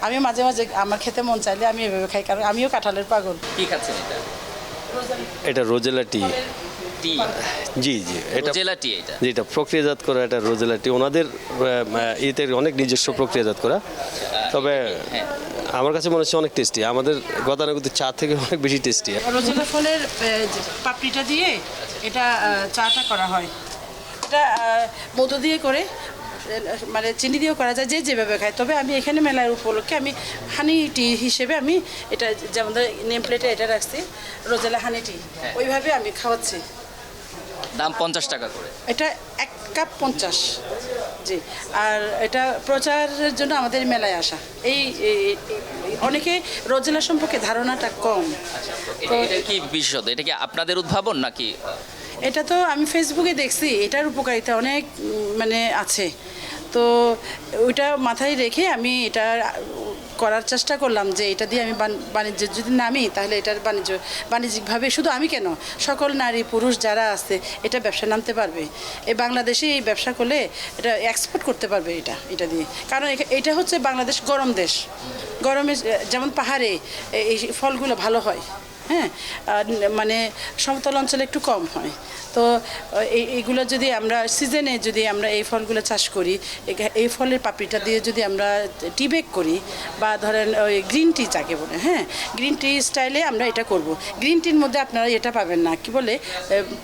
আমি মাঝে মাঝে আমার খেতে মন চাইলে আমি এভাবে খাই, কারণ আমিও কাঁঠালের পাগল। কি খাচ্ছেন এটা? এটা রোজেলা টি। টি? জি জি, এটা রোজেলা টি এটা? যেটা প্রক্রিয়াজাত করা, এটা রোজেলা টি। ওনাদের ইয়েতে অনেক নিজস্ব প্রক্রিয়াজাত করা, তবে হ্যাঁ। আমার কাছে মনে হচ্ছে অনেক টেস্টি, আমাদের গতানুগতিক চা থেকে অনেক বেশি টেস্টি। রোজেলা ফলের পাপড়িটা দিয়ে এটা চাটা করা হয়। এটা মধু দিয়ে করে, মানে চিনি দিয়েও করা যায়, যে যেভাবে খায়। তবে আমি এখানে মেলার উপলক্ষে আমি হানি টি হিসেবে আমি এটা, যেমন নেম প্লেটে এটা রাখছি রোজেলা হানি টি, ওইভাবে আমি খাওয়াচ্ছি। দাম 50 টাকা করে। এটা 1 কাপ 50। জি, আর এটা প্রচারের জন্য আমাদের মেলায় আসা। অনেকে রোজেলা সম্পর্কে ধারণাটা কম। এটা কি বিশেষত? এটা কি আপনাদের উদ্ভাবন নাকি? এটা তো আমি ফেসবুকে দেখছি, এটার উপকারিতা অনেক মানে আছে, তো ওইটা মাথায় রেখে আমি এটা করার চেষ্টা করলাম যে এটা দিয়ে আমি বাণিজ্যে যদি নামি, তাহলে এটার বাণিজ্যিকভাবে শুধু আমি কেন, সকল নারী পুরুষ যারা আছে এটা ব্যবসা নামতে পারবে। এই বাংলাদেশে এই ব্যবসা করলে এটা এক্সপোর্ট করতে পারবে এটা দিয়ে, কারণ এটা হচ্ছে বাংলাদেশ গরম দেশ। গরমে যেমন পাহাড়ে এই ফলগুলো ভালো হয়, হ্যাঁ, মানে সমতল অঞ্চলে একটু কম হয়। তো এইগুলো যদি আমরা সিজনে যদি আমরা এই ফলগুলো চাষ করি, এই ফলের পাপড়িটা দিয়ে যদি আমরা টি বেক করি, বা ধরেন ওই গ্রিন টি যাকে বলে, হ্যাঁ, গ্রিন টি স্টাইলে আমরা এটা করব। গ্রিন টির মধ্যে আপনারা এটা পাবেন না, কি বলে,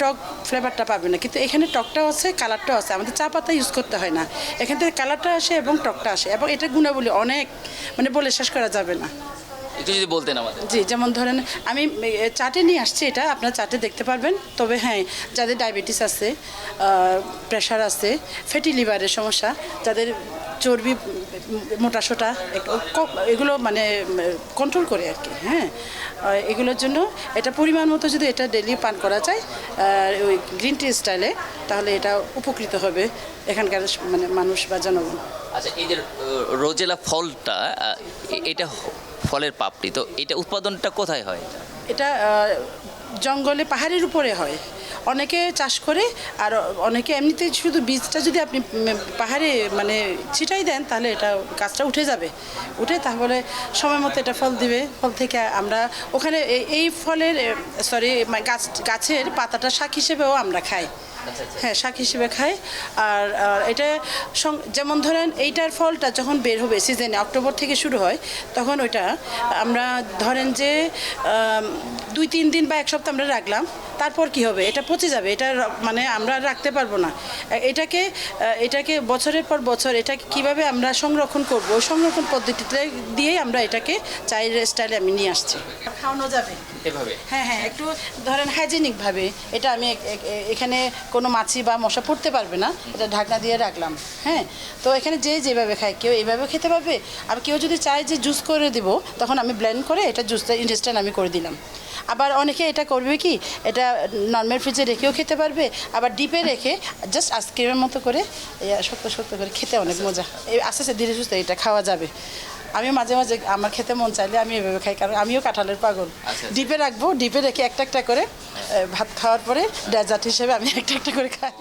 টক ফ্লেভারটা পাবেন না, কিন্তু এখানে টকটাও আছে, কালারটাও আছে। আমাদের চা পাতা ইউজ করতে হয় না, এখান থেকে কালারটা আসে এবং টকটা আসে, এবং এটার গুণাবলী অনেক, মানে বলে শেষ করা যাবে না। একটু যদি বলতেন আমাদের। জি, যেমন ধরেন আমি চাটে নিয়ে আসছি, এটা আপনার চাটে দেখতে পারবেন। তবে হ্যাঁ, যাদের ডায়াবেটিস আছে, প্রেশার আছে, ফ্যাটি লিভারের সমস্যা, যাদের চর্বি, মোটা সোটা এগুলো মানে কন্ট্রোল করে আর কি, হ্যাঁ, এগুলোর জন্য এটা পরিমাণ মতো যদি এটা ডেলি পান করা যায় ওই গ্রিন টি স্টাইলে, তাহলে এটা উপকৃত হবে এখানকার মানে মানুষ বা জনগণ। আচ্ছা, এই যে রোজেলা ফলটা, এটা ফলের পাপড়ি, তো এটা উৎপাদনটা কোথায় হয়? এটা জঙ্গলে, পাহাড়ের উপরে হয়। অনেকে চাষ করে, আর অনেকে এমনিতে শুধু বীজটা যদি আপনি পাহাড়ে মানে ছিটাই দেন, তাহলে এটা গাছটা উঠে যাবে, উঠে তাহলে সময় মতো এটা ফল দিবে। ফল থেকে আমরা ওখানে এই ফলের গাছের পাতাটা শাক হিসেবেও আমরা খাই, হ্যাঁ, শাক হিসেবে খাই। আর এটা যেমন ধরেন এইটার ফলটা যখন বের হবে সিজনে, অক্টোবর থেকে শুরু হয়, তখন ওইটা আমরা ধরেন যে 2-3 দিন বা 1 সপ্তাহ আমরা রাখলাম, তারপর কি হবে, এটা পচে যাবে, এটা মানে আমরা রাখতে পারবো না। এটাকে বছরের পর বছর এটাকে কীভাবে আমরা সংরক্ষণ করব, ওই সংরক্ষণ পদ্ধতিতে দিয়েই আমরা এটাকে চায়ের স্টাইলে আমি নিয়ে আসছি। খাওয়ানো যাবে এভাবে? হ্যাঁ হ্যাঁ, একটু ধরেন হাইজেনিকভাবে। এটা আমি এখানে কোনো মাছি বা মশা পড়তে পারবে না, এটা ঢাকনা দিয়ে রাখলাম, হ্যাঁ। তো এখানে যেভাবে খায়, কেউ এইভাবে খেতে পারবে, আর কেউ যদি চায় যে জুস করে দিব, তখন আমি ব্লেন্ড করে এটা জুসটা ইনস্ট্যান্ট আমি করে দিলাম। আবার অনেকে এটা করবে কি, এটা নর্মাল ফ্রিজে রেখেও খেতে পারবে, আবার ডিপে রেখে জাস্ট আইসক্রিমের মতো করে শক্ত করে খেতে অনেক মজা। আস্তে আস্তে ধীরে সুস্থে এটা খাওয়া যাবে। আমি মাঝে মাঝে আমার খেতে মন চাইলে আমি এভাবে খাই, কারণ আমিও কাঁঠালের পাগল। ডিপে রাখবো, ডিপে রেখে একটা করে ভাত খাওয়ার পরে ডেজার্ট হিসেবে আমি একটা করে খাই।